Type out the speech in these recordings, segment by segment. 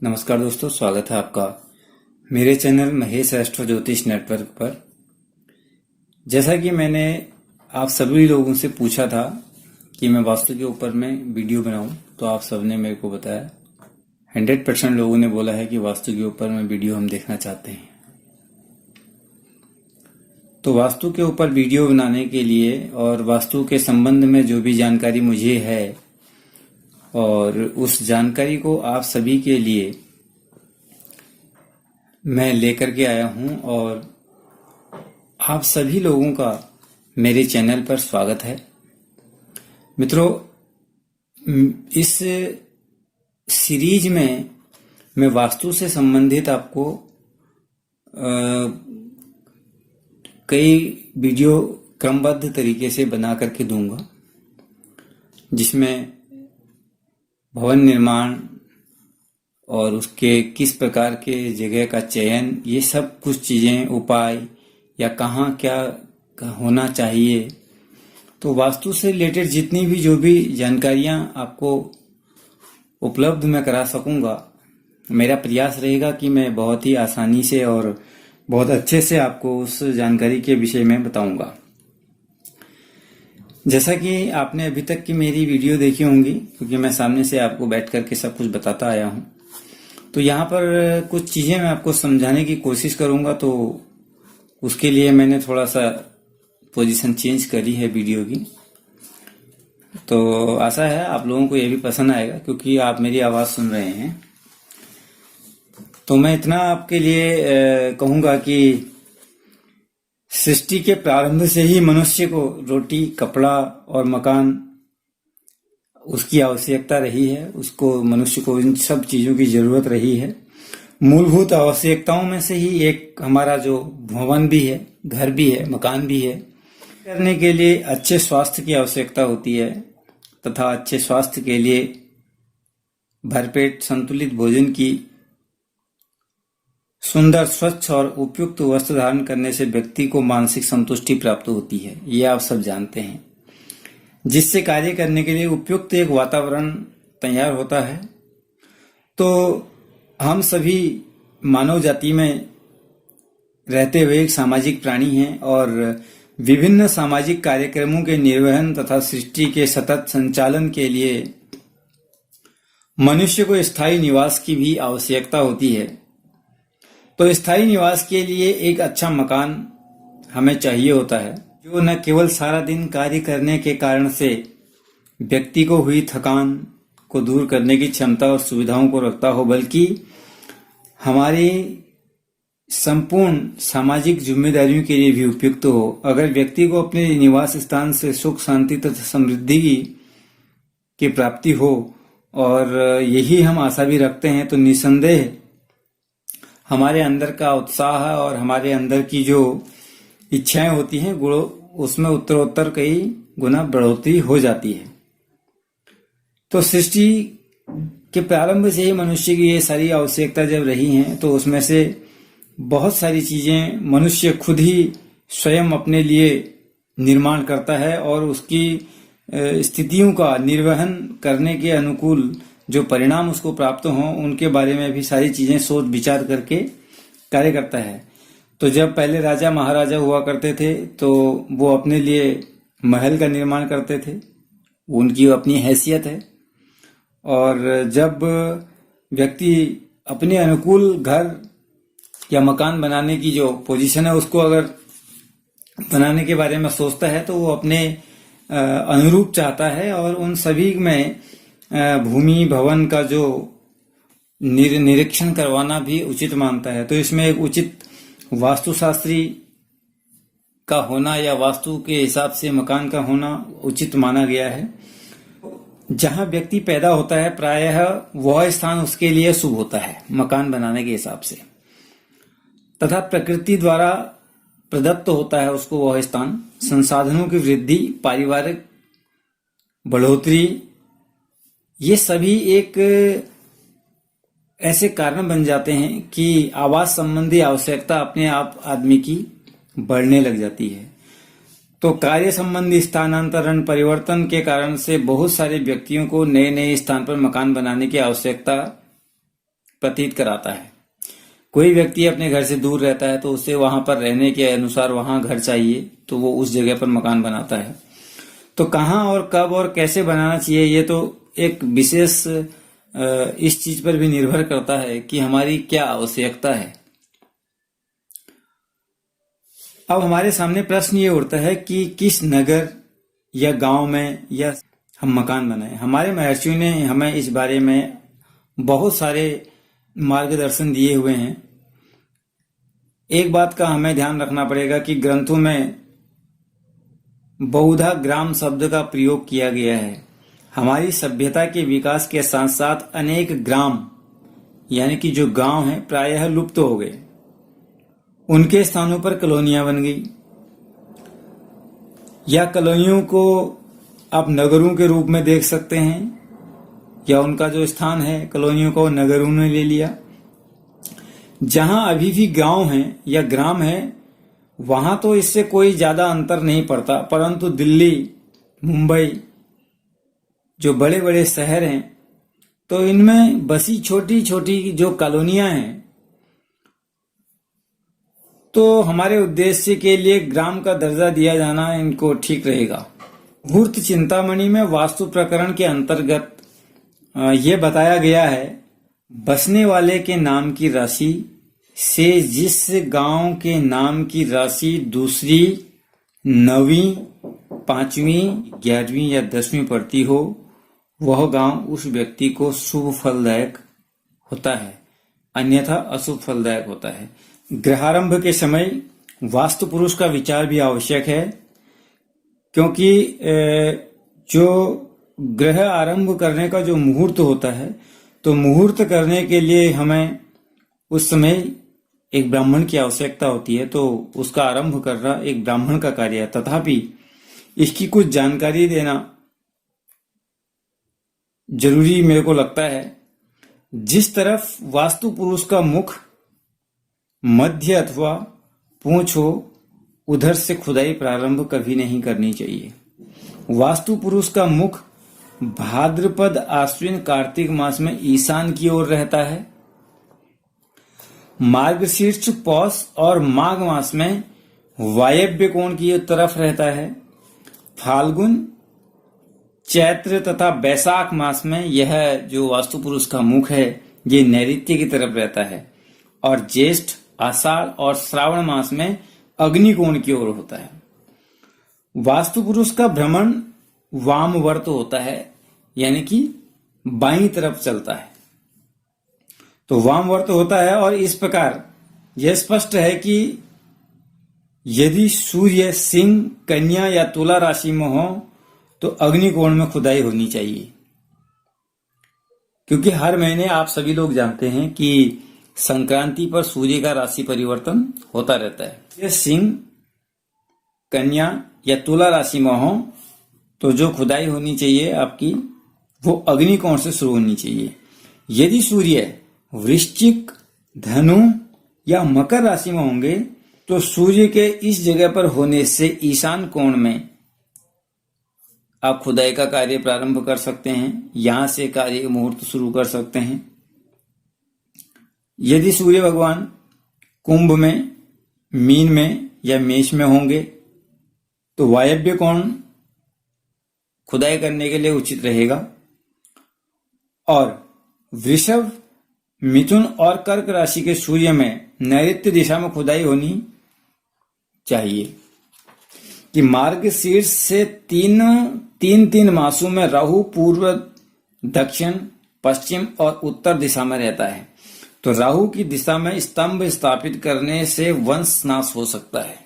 नमस्कार दोस्तों, स्वागत है आपका मेरे चैनल महेश एस्ट्रो ज्योतिष नेटवर्क पर। जैसा कि मैंने आप सभी लोगों से पूछा था कि मैं वास्तु के ऊपर में वीडियो बनाऊं, तो आप सबने मेरे को बताया 100% लोगों ने बोला है कि वास्तु के ऊपर में वीडियो हम देखना चाहते हैं। तो वास्तु के ऊपर वीडियो बनाने के लिए और वास्तु के संबंध में जो भी जानकारी मुझे है और उस जानकारी को आप सभी के लिए मैं लेकर के आया हूं और आप सभी लोगों का मेरे चैनल पर स्वागत है। मित्रों, इस सीरीज में मैं वास्तु से संबंधित आपको कई वीडियो क्रमबद्ध तरीके से बना करके दूंगा, जिसमें भवन निर्माण और उसके किस प्रकार के जगह का चयन, ये सब कुछ चीजें, उपाय या कहाँ क्या होना चाहिए, तो वास्तु से रिलेटेड जितनी भी जो भी जानकारियां आपको उपलब्ध मैं करा सकूंगा, मेरा प्रयास रहेगा कि मैं बहुत ही आसानी से और बहुत अच्छे से आपको उस जानकारी के विषय में बताऊंगा। जैसा कि आपने अभी तक की मेरी वीडियो देखी होंगी, क्योंकि मैं सामने से आपको बैठ करके सब कुछ बताता आया हूं, तो यहाँ पर कुछ चीजें मैं आपको समझाने की कोशिश करूंगा। तो उसके लिए मैंने थोड़ा सा पोजीशन चेंज करी है वीडियो की। तो आशा है आप लोगों को ये भी पसंद आएगा, क्योंकि आप मेरी आवाज सुन रहे हैं। तो मैं इतना आपके लिए कहूंगा कि सृष्टि के प्रारंभ से ही मनुष्य को रोटी, कपड़ा और मकान उसकी आवश्यकता रही है। उसको, मनुष्य को इन सब चीजों की जरूरत रही है। मूलभूत आवश्यकताओं में से ही एक हमारा जो भवन भी है, घर भी है, मकान भी है। करने के लिए अच्छे स्वास्थ्य की आवश्यकता होती है, तथा अच्छे स्वास्थ्य के लिए भरपेट संतुलित भोजन की, सुंदर, स्वच्छ और उपयुक्त वस्त्र धारण करने से व्यक्ति को मानसिक संतुष्टि प्राप्त होती है। ये आप सब जानते हैं, जिससे कार्य करने के लिए उपयुक्त एक वातावरण तैयार होता है। तो हम सभी मानव जाति में रहते हुए एक सामाजिक प्राणी हैं और विभिन्न सामाजिक कार्यक्रमों के निर्वहन तथा सृष्टि के सतत संचालन के लिए मनुष्य को स्थायी निवास की भी आवश्यकता होती है। तो स्थायी निवास के लिए एक अच्छा मकान हमें चाहिए होता है, जो न केवल सारा दिन कार्य करने के कारण से व्यक्ति को हुई थकान को दूर करने की क्षमता और सुविधाओं को रखता हो, बल्कि हमारी संपूर्ण सामाजिक जिम्मेदारियों के लिए भी उपयुक्त हो। अगर व्यक्ति को अपने निवास स्थान से सुख, शांति तथा समृद्धि की प्राप्ति हो, और यही हम आशा भी रखते हैं, तो निसंदेह हमारे अंदर का उत्साह और हमारे अंदर की जो इच्छाएं होती हैं, उसमें उत्तरोत्तर कई गुना बढ़ोतरी हो जाती है। तो सृष्टि के प्रारंभ से ही मनुष्य की ये सारी आवश्यकता जब रही हैं, तो उसमें से बहुत सारी चीजें मनुष्य खुद ही स्वयं अपने लिए निर्माण करता है, और उसकी स्थितियों का निर्वहन करने के अनुकूल जो परिणाम उसको प्राप्त हों, उनके बारे में भी सारी चीजें सोच विचार करके कार्य करता है। तो जब पहले राजा महाराजा हुआ करते थे, तो वो अपने लिए महल का निर्माण करते थे, उनकी अपनी हैसियत है। और जब व्यक्ति अपने अनुकूल घर या मकान बनाने की जो पोजीशन है, उसको अगर बनाने के बारे में सोचता है, तो वो अपने अनुरूप चाहता है, और उन सभी में भूमि, भवन का जो निरीक्षण करवाना भी उचित मानता है। तो इसमें एक उचित वास्तुशास्त्री का होना या वास्तु के हिसाब से मकान का होना उचित माना गया है। जहां व्यक्ति पैदा होता है, प्रायः वह स्थान उसके लिए शुभ होता है मकान बनाने के हिसाब से, तथा प्रकृति द्वारा प्रदत्त होता है उसको वह स्थान। संसाधनों की वृद्धि, पारिवारिक बढ़ोतरी, ये सभी एक ऐसे कारण बन जाते हैं कि आवास संबंधी आवश्यकता अपने आप आदमी की बढ़ने लग जाती है। तो कार्य संबंधी स्थानांतरण परिवर्तन के कारण से बहुत सारे व्यक्तियों को नए नए स्थान पर मकान बनाने की आवश्यकता प्रतीत कराता है। कोई व्यक्ति अपने घर से दूर रहता है तो उसे वहां पर रहने के अनुसार वहां घर चाहिए, तो वो उस जगह पर मकान बनाता है। तो कहाँ और कब और कैसे बनाना चाहिए, ये तो एक विशेष इस चीज पर भी निर्भर करता है कि हमारी क्या आवश्यकता है। अब हमारे सामने प्रश्न ये उठता है कि किस नगर या गांव में या हम मकान बनाएं। हमारे महर्षियों ने हमें इस बारे में बहुत सारे मार्गदर्शन दिए हुए हैं। एक बात का हमें ध्यान रखना पड़ेगा कि ग्रंथों में बहुधा ग्राम शब्द का प्रयोग किया गया है। हमारी सभ्यता के विकास के साथ साथ अनेक ग्राम यानी कि जो गांव हैं प्रायः लुप्त हो गए। उनके स्थानों पर कॉलोनियां बन गई, या कॉलोनियों को आप नगरों के रूप में देख सकते हैं, या उनका जो स्थान है कॉलोनियों को नगरों ने ले लिया। जहां अभी भी गांव हैं या ग्राम है वहां तो इससे कोई ज्यादा अंतर नहीं पड़ता, परंतु दिल्ली, मुंबई जो बड़े बड़े शहर हैं तो इनमें बसी छोटी छोटी जो कॉलोनियां हैं, तो हमारे उद्देश्य के लिए ग्राम का दर्जा दिया जाना इनको ठीक रहेगा। मुहूर्त चिंतामणि में वास्तु प्रकरण के अंतर्गत ये बताया गया है, बसने वाले के नाम की राशि से जिस गांव के नाम की राशि दूसरी, 9वीं, 5वीं, 11वीं या 10वीं पड़ती हो, वह गांव उस व्यक्ति को शुभ फलदायक होता है, अन्यथा अशुभ फलदायक होता है। ग्रहारंभ के समय वास्तु पुरुष का विचार भी आवश्यक है, क्योंकि जो ग्रह आरंभ करने का जो मुहूर्त होता है, तो मुहूर्त करने के लिए हमें उस समय एक ब्राह्मण की आवश्यकता होती है, तो उसका आरंभ करना एक ब्राह्मण का कार्य है। तथापि इसकी कुछ जानकारी देना जरूरी मेरे को लगता है। जिस तरफ वास्तु पुरुष का मुख, मध्य अथवा पूंछ हो, उधर से खुदाई प्रारंभ कभी नहीं करनी चाहिए। वास्तु पुरुष का मुख भाद्रपद, आश्विन, कार्तिक मास में ईशान की ओर रहता है। मार्गशीर्ष, पौष और माघ मास में वायव्य कोण की तरफ रहता है। फाल्गुन, चैत्र तथा बैसाख मास में यह जो वास्तु पुरुष का मुख है ये नैऋत्य की तरफ रहता है, और ज्येष्ठ, आषाढ़ और श्रावण मास में अग्निकोण की ओर होता है। वास्तु पुरुष का भ्रमण वामवर्त होता है, यानी कि बाईं तरफ चलता है, तो वामवर्त होता है। और इस प्रकार यह स्पष्ट है कि यदि सूर्य सिंह, कन्या या तुला राशि में हो तो अग्निकोण में खुदाई होनी चाहिए, क्योंकि हर महीने आप सभी लोग जानते हैं कि संक्रांति पर सूर्य का राशि परिवर्तन होता रहता है। ये सिंह, कन्या या तुला राशि में हो तो जो खुदाई होनी चाहिए आपकी वो अग्निकोण से शुरू होनी चाहिए। यदि सूर्य वृश्चिक, धनु या मकर राशि में होंगे तो सूर्य के इस जगह पर होने से ईशान कोण में आप खुदाई का कार्य प्रारंभ कर सकते हैं, यहां से कार्य मुहूर्त शुरू कर सकते हैं। यदि सूर्य भगवान कुंभ में, मीन में या मेष में होंगे तो वायव्य कोण खुदाई करने के लिए उचित रहेगा। और वृषभ, मिथुन और कर्क राशि के सूर्य में नैऋत्य दिशा में खुदाई होनी चाहिए। कि मार्गशीर्ष से तीन मासों में राहु पूर्व, दक्षिण, पश्चिम और उत्तर दिशा में रहता है, तो राहु की दिशा में स्तंभ स्थापित करने से वंश नाश हो सकता है।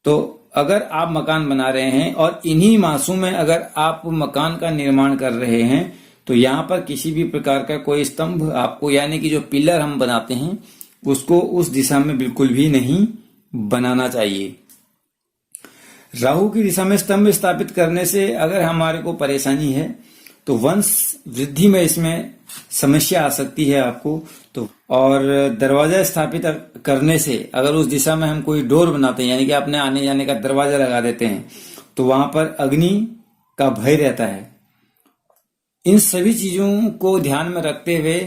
तो अगर आप मकान बना रहे हैं और इन्हीं मासों में अगर आप मकान का निर्माण कर रहे हैं तो यहाँ पर किसी भी प्रकार का कोई स्तंभ आपको, यानी कि जो पिलर हम बनाते हैं उसको उस दिशा में बिल्कुल भी नहीं बनाना चाहिए। राहु की दिशा में स्तंभ स्थापित करने से अगर हमारे को परेशानी है तो वंश वृद्धि में इसमें समस्या आ सकती है आपको। तो और दरवाजा स्थापित करने से अगर उस दिशा में हम कोई डोर बनाते हैं, यानी कि अपने आने जाने का दरवाजा लगा देते हैं, तो वहां पर अग्नि का भय रहता है। इन सभी चीजों को ध्यान में रखते हुए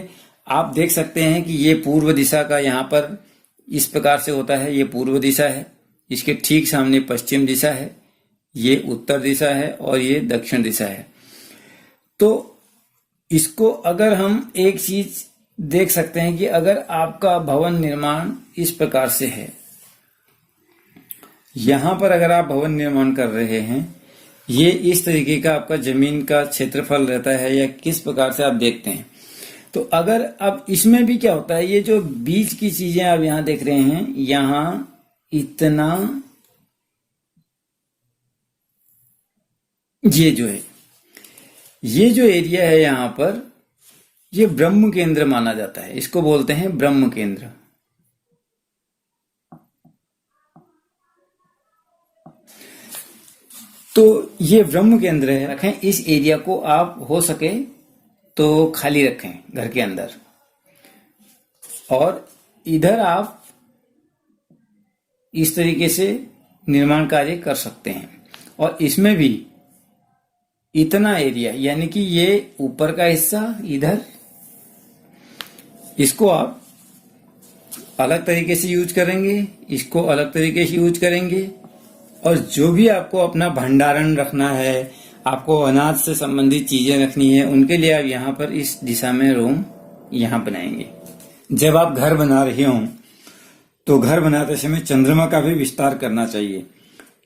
आप देख सकते हैं कि ये पूर्व दिशा का यहाँ पर इस प्रकार से होता है। ये पूर्व दिशा है, इसके ठीक सामने पश्चिम दिशा है, ये उत्तर दिशा है और ये दक्षिण दिशा है। तो इसको अगर हम एक चीज देख सकते हैं कि अगर आपका भवन निर्माण इस प्रकार से है, यहां पर अगर आप भवन निर्माण कर रहे हैं, ये इस तरीके का आपका जमीन का क्षेत्रफल रहता है या किस प्रकार से आप देखते हैं। तो अगर अब इसमें भी क्या होता है, ये जो बीच की चीजें आप यहां देख रहे हैं, यहां इतना ये जो है, ये जो एरिया है यहां पर, ये ब्रह्म केंद्र माना जाता है। इसको बोलते हैं ब्रह्म केंद्र। तो ये ब्रह्म केंद्र है। रखें इस एरिया को, आप हो सके तो खाली रखें घर के अंदर, और इधर आप इस तरीके से निर्माण कार्य कर सकते हैं। और इसमें भी इतना एरिया, यानी कि ये ऊपर का हिस्सा इधर, इसको आप अलग तरीके से यूज करेंगे, इसको अलग तरीके से यूज करेंगे। और जो भी आपको अपना भंडारण रखना है, आपको अनाज से संबंधित चीजें रखनी है, उनके लिए आप यहाँ पर इस दिशा में रूम यहाँ बनाएंगे। जब आप घर बना रहे हों तो घर बनाते समय चंद्रमा का भी विस्तार करना चाहिए।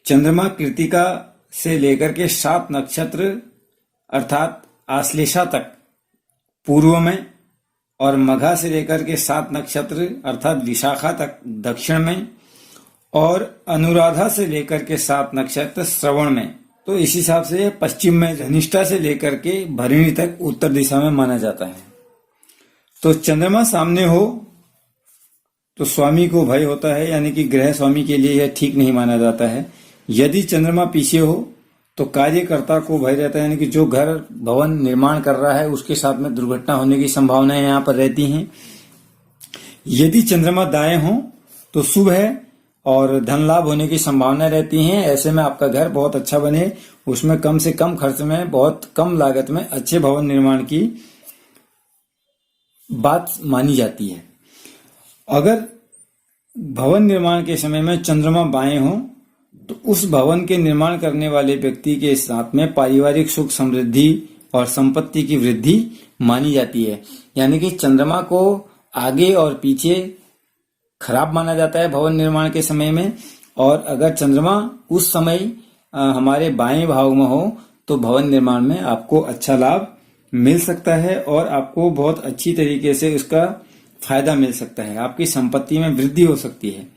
चंद्रमा कृतिका से लेकर के 7 नक्षत्र अर्थात आश्लेषा तक पूर्व में, और मघा से लेकर के 7 नक्षत्र अर्थात विशाखा तक दक्षिण में, और अनुराधा से लेकर के 7 नक्षत्र श्रवण में। तो इस हिसाब से पश्चिम में धनिष्ठा से लेकर के भरणी तक उत्तर दिशा में माना जाता है। तो चंद्रमा सामने हो तो स्वामी को भय होता है, यानी कि गृह स्वामी के लिए यह ठीक नहीं माना जाता है। यदि चंद्रमा पीछे हो तो कार्यकर्ता को भय रहता है, यानी कि जो घर भवन निर्माण कर रहा है उसके साथ में दुर्घटना होने की संभावनाएं यहाँ पर रहती हैं। यदि चंद्रमा दाएं हो तो शुभ है और धन लाभ होने की संभावना रहती हैं। ऐसे में आपका घर बहुत अच्छा बने, उसमें कम से कम खर्च में, बहुत कम लागत में अच्छे भवन निर्माण की बात मानी जाती है। अगर भवन निर्माण के समय में चंद्रमा बाएं हो तो उस भवन के निर्माण करने वाले व्यक्ति के साथ में पारिवारिक सुख समृद्धि और संपत्ति की वृद्धि मानी जाती है। यानी कि चंद्रमा को आगे और पीछे खराब माना जाता है भवन निर्माण के समय में, और अगर चंद्रमा उस समय हमारे बाएं भाव में हो तो भवन निर्माण में आपको अच्छा लाभ मिल सकता है और आपको बहुत अच्छी तरीके से उसका फायदा मिल सकता है, आपकी संपत्ति में वृद्धि हो सकती है।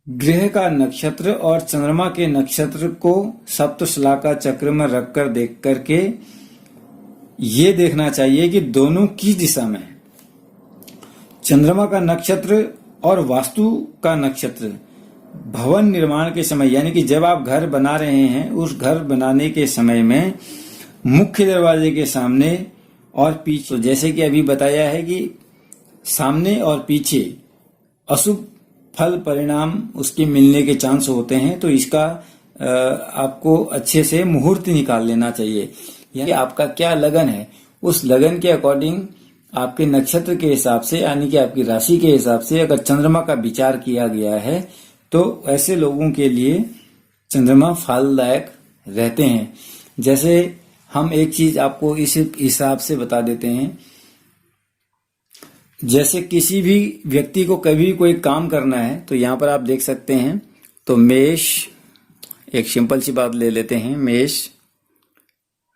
ग्रह का नक्षत्र और चंद्रमा के नक्षत्र को सप्तशलाका चक्र में रखकर देख करके ये देखना चाहिए कि दोनों किस दिशा में है। चंद्रमा का नक्षत्र और वास्तु का नक्षत्र भवन निर्माण के समय, यानी कि जब आप घर बना रहे हैं, उस घर बनाने के समय में मुख्य दरवाजे के सामने और पीछे, तो जैसे कि अभी बताया है कि सामने और पीछे अशुभ फल परिणाम उसके मिलने के चांस होते हैं। तो इसका आपको अच्छे से मुहूर्त निकाल लेना चाहिए, यानी आपका क्या लगन है, उस लगन के अकॉर्डिंग आपके नक्षत्र के हिसाब से, यानी कि आपकी राशि के हिसाब से अगर चंद्रमा का विचार किया गया है तो ऐसे लोगों के लिए चंद्रमा फलदायक रहते हैं। जैसे हम एक चीज आपको इस हिसाब से बता देते हैं, जैसे किसी भी व्यक्ति को कभी कोई काम करना है तो यहाँ पर आप देख सकते हैं, तो मेष, एक सिंपल सी बात ले लेते हैं, मेष,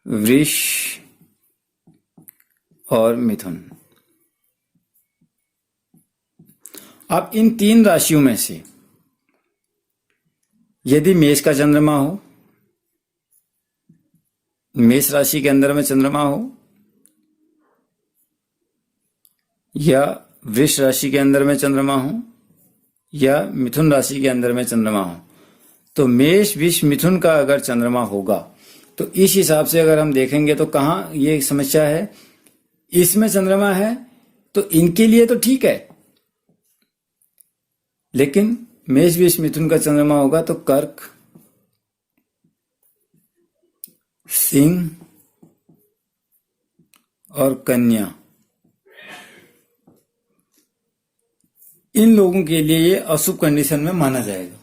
वृष और मिथुन। अब इन 3 राशियों में से यदि मेष का चंद्रमा हो, मेष राशि के अंदर में चंद्रमा हो, या वृष राशि के अंदर में चंद्रमा हो, या मिथुन राशि के अंदर में चंद्रमा हो, तो मेष, वृष, मिथुन का अगर चंद्रमा होगा तो इस हिसाब से अगर हम देखेंगे तो कहाँ ये समस्या है, इसमें चंद्रमा है तो इनके लिए तो ठीक है, लेकिन मेष, वृष, मिथुन का चंद्रमा होगा तो कर्क, सिंह और कन्या, इन लोगों के लिए ये अशुभ कंडीशन में माना जाएगा,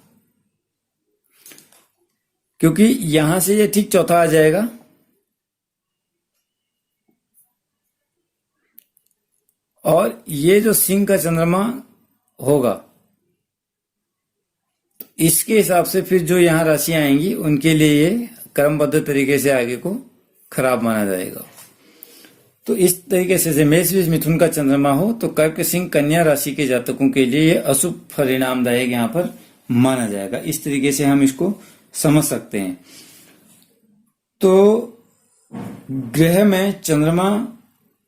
क्योंकि यहां से ये ठीक चौथा आ जाएगा और ये जो सिंह का चंद्रमा होगा इसके हिसाब से फिर जो यहाँ राशियां आएंगी उनके लिए ये क्रमबद्ध तरीके से आगे को खराब माना जाएगा। तो इस तरीके से मेष बीज मिथुन का चंद्रमा हो तो कर्क सिंह कन्या राशि के जातकों के लिए ये अशुभ परिणामदायक यहाँ पर माना जाएगा। इस तरीके से हम इसको समझ सकते हैं। तो ग्रह में चंद्रमा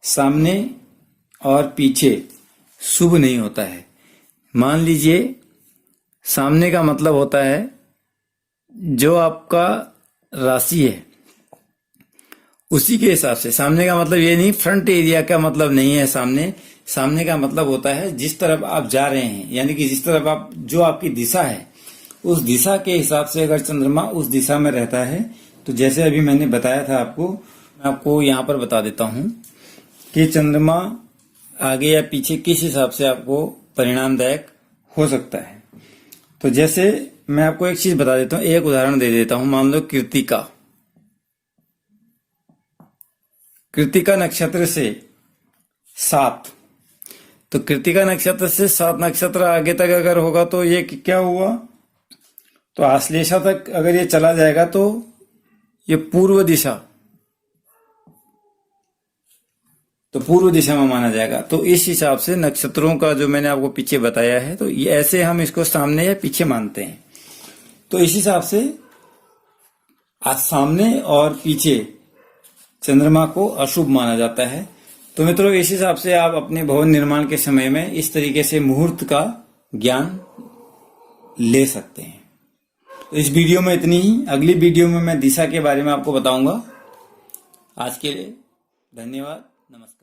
सामने और पीछे शुभ नहीं होता है। मान लीजिए सामने का मतलब होता है जो आपका राशि है उसी के हिसाब से। सामने का मतलब ये नहीं, फ्रंट एरिया का मतलब नहीं है सामने का मतलब होता है जिस तरफ आप जा रहे हैं, यानी कि जिस तरफ आप, जो आपकी दिशा है उस दिशा के हिसाब से अगर चंद्रमा उस दिशा में रहता है तो जैसे अभी मैंने बताया था आपको, मैं आपको यहाँ पर बता देता हूं कि चंद्रमा आगे या पीछे किस हिसाब से आपको परिणामदायक हो सकता है। तो जैसे मैं आपको एक चीज बता देता हूं, एक उदाहरण दे देता हूं। मान लो कृतिका नक्षत्र से 7, तो कृतिका नक्षत्र से 7 नक्षत्र आगे तक अगर होगा तो ये क्या हुआ, तो आश्लेषा तक अगर ये चला जाएगा तो ये पूर्व दिशा में माना जाएगा। तो इस हिसाब से नक्षत्रों का जो मैंने आपको पीछे बताया है तो ये ऐसे हम इसको सामने या पीछे मानते हैं। तो इस हिसाब से आज सामने और पीछे चंद्रमा को अशुभ माना जाता है। तो मित्रों इस हिसाब से आप अपने भवन निर्माण के समय में इस तरीके से मुहूर्त का ज्ञान ले सकते हैं। तो इस वीडियो में इतनी ही। अगली वीडियो में मैं दिशा के बारे में आपको बताऊंगा। आज के लिए धन्यवाद, नमस्कार।